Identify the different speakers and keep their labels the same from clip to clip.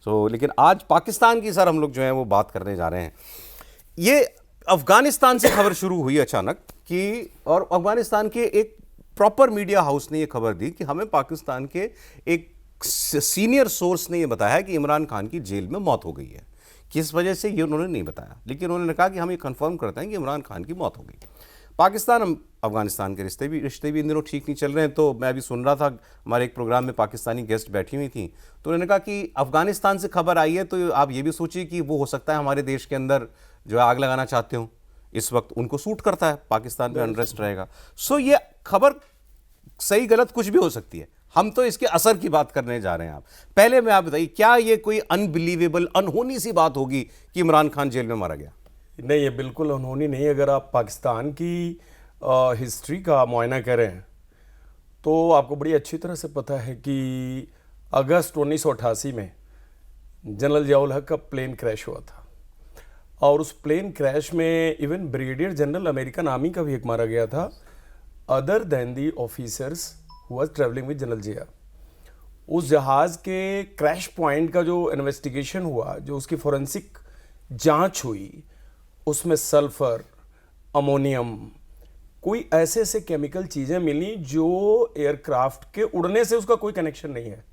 Speaker 1: लेकिन आज पाकिस्तान की सर हम लोग जो है वो बात करने जा रहे हैं। ये अफगानिस्तान से खबर शुरू हुई अचानक कि, और अफगानिस्तान के एक प्रॉपर मीडिया हाउस ने ये खबर दी कि हमें पाकिस्तान के एक सीनियर सोर्स ने ये बताया कि इमरान खान की जेल में मौत हो गई है। किस वजह से ये उन्होंने नहीं बताया, लेकिन उन्होंने कहा कि हम ये कंफर्म करते हैं कि इमरान खान की मौत हो गई। पाकिस्तान अफगानिस्तान के रिश्ते भी इन दिनों ठीक नहीं चल रहे हैं। तो मैं अभी सुन रहा था, हमारे एक प्रोग्राम में पाकिस्तानी गेस्ट बैठी हुई थी, तो उन्होंने कहा कि अफगानिस्तान से खबर आई है तो आप ये भी सोचिए कि वो हो सकता है हमारे देश के अंदर जो है आग लगाना चाहते हो। इस वक्त उनको सूट करता है, पाकिस्तान में अनरेस्ट रहेगा। ये खबर सही गलत कुछ भी हो सकती है, हम तो इसके असर की बात करने जा रहे हैं। आप पहले में आप बताइए, क्या ये कोई अनबिलीवेबल, अनहोनी सी बात होगी कि इमरान खान जेल में मारा गया?
Speaker 2: नहीं, ये बिल्कुल अनहोनी नहीं। अगर आप पाकिस्तान की हिस्ट्री का मुआयना करें तो आपको बड़ी अच्छी तरह से पता है कि अगस्त 1988 में जनरल ज़ियाउल हक का प्लेन क्रैश हुआ था, और उस प्लेन क्रैश में even brigadier general American army का भी एक मारा गया था, other than the officers who was travelling with general Zia. उस जहाज़ के क्रैश पॉइंट का जो इन्वेस्टिगेशन हुआ, जो उसकी फोरेंसिक जांच हुई, उसमें सल्फर, अमोनियम, कोई ऐसे केमिकल चीज़ें मिली जो एयरक्राफ्ट के उड़ने से उसका कोई कनेक्शन नहीं है।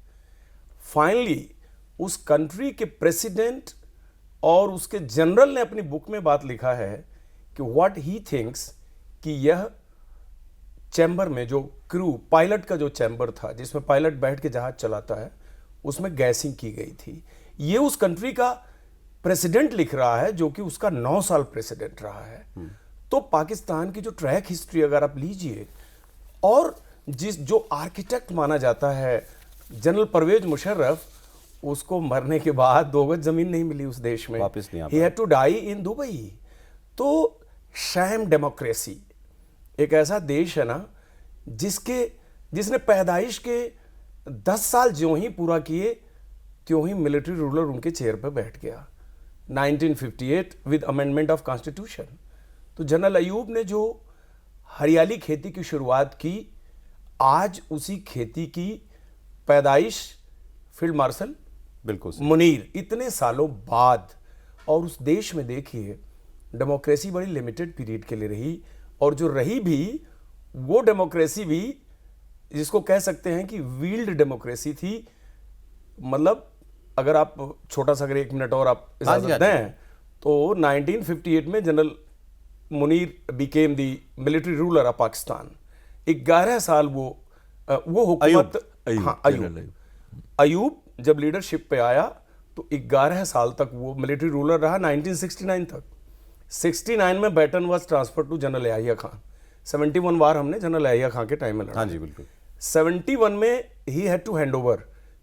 Speaker 2: फाइनली उस कंट्री के प्रेसिडेंट और उसके जनरल ने अपनी बुक में बात लिखा है कि व्हाट ही थिंक्स कि यह चैम्बर में जो क्रू, पायलट का जो चैम्बर था जिसमें पायलट बैठ के जहाज चलाता है, उसमें गैसिंग की गई थी। ये उस कंट्री का प्रेसिडेंट लिख रहा है, जो कि उसका 9 साल प्रेसिडेंट रहा है। तो पाकिस्तान की जो ट्रैक हिस्ट्री अगर आप लीजिए, और जो आर्किटेक्ट माना जाता है जनरल परवेज मुशर्रफ, उसको मरने के बाद 2 गज जमीन नहीं मिली उस देश में,
Speaker 1: वापस नहीं आ
Speaker 2: he had to die in Dubai. तो शैम डेमोक्रेसी, एक ऐसा देश है ना जिसने पैदाइश के 10 साल ज्यों ही पूरा किए त्यों ही मिलिट्री रूलर उनके चेयर पर बैठ गया 1958 विद अमेंडमेंट ऑफ कॉन्स्टिट्यूशन। तो जनरल अयूब ने जो हरियाली खेती की शुरुआत की, आज उसी खेती की पैदाइश फील्ड मार्शल
Speaker 1: बिल्कुल
Speaker 2: मुनीर, इतने सालों बाद। और उस देश में देखिए डेमोक्रेसी बड़ी लिमिटेड पीरियड के लिए रही, और जो रही भी वो डेमोक्रेसी भी जिसको कह सकते हैं कि वील्ड डेमोक्रेसी थी। मतलब अगर आप छोटा सा, अगर 1 मिनट और आप इजाजत दें, तो 1958 में general Munir became the military ruler of Pakistan. 11 साल वो हुकूमत, अयूब जब लीडरशिप पे आया तो 11 साल तक वो मिलिट्री रूलर रहा, 1969 तक। 69 में baton was transfer to general Yahya Khan. 71 war हमने जनरल याहिया खान के टाइम में लड़ा।
Speaker 1: हाँ जी, बिल्कुल।
Speaker 2: 71 में ही हैड टू हैंड ओवर,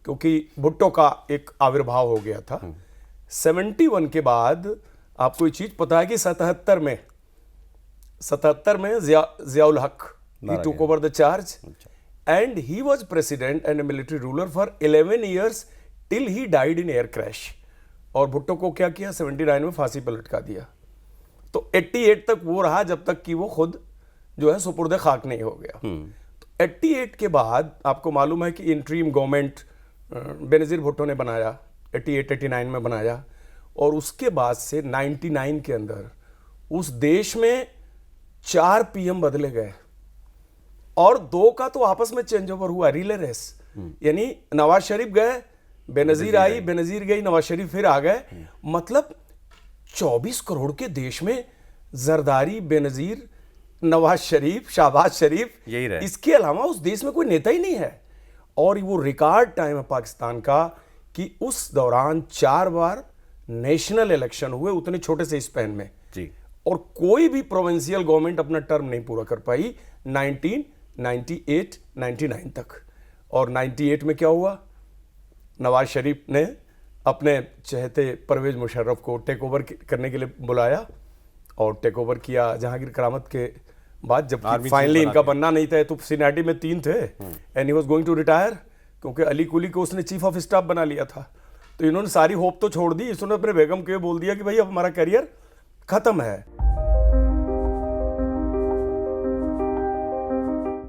Speaker 2: क्योंकि भुट्टो का एक आविर्भाव हो गया था। 71 के बाद आपको ये चीज पता है कि 77 में Ziaul Haq he took over the charge, and he was president and military ruler for 11 years till he died in air crash. और भुट्टो को क्या किया, 79 में फांसी पर लटका दिया। तो 88 तक वो रहा, जब तक कि वो खुद जो है सुपुर्द खाक नहीं हो गया। तो 88 के बाद आपको मालूम है कि इंटरीम गवर्नमेंट बेनजीर भुट्टो ने बनाया, 88-89 में बनाया, और उसके बाद से 99 के अंदर उस देश में 4 PM बदले गए, और 2 का तो आपस में चेंज ओवर हुआ, रिले रेस। यानी नवाज शरीफ गए, बेनजीर आई, बेनजीर गई, नवाज शरीफ फिर आ गए। मतलब 24 करोड़ के देश में जरदारी, बेनजीर, नवाज शरीफ, शहबाज शरीफ,
Speaker 1: यही रहे।
Speaker 2: इसके अलावा उस देश में कोई नेता ही नहीं है। और वो रिकॉर्ड टाइम है पाकिस्तान का कि उस दौरान 4 बार नेशनल इलेक्शन हुए उतने छोटे से स्पैन में
Speaker 1: जी,
Speaker 2: और कोई भी प्रोविंशियल गवर्नमेंट अपना टर्म नहीं पूरा कर पाई 1998-99 तक। और 98 में क्या हुआ, नवाज शरीफ ने अपने चहेते परवेज मुशर्रफ को टेक ओवर करने के लिए बुलाया, और टेक ओवर किया जहांगीर करामत के बाद, जब फाइनली इनका बनना नहीं था। तो सिनेटी में 3 थे, and he was going to retire, क्योंकि अली कुली को उसने चीफ ऑफ स्टाफ बना लिया था। तो इन्होंने सारी होप तो छोड़ दी, इसने अपने बेगम को बोल दिया कि भाई अब हमारा करियर खत्म है।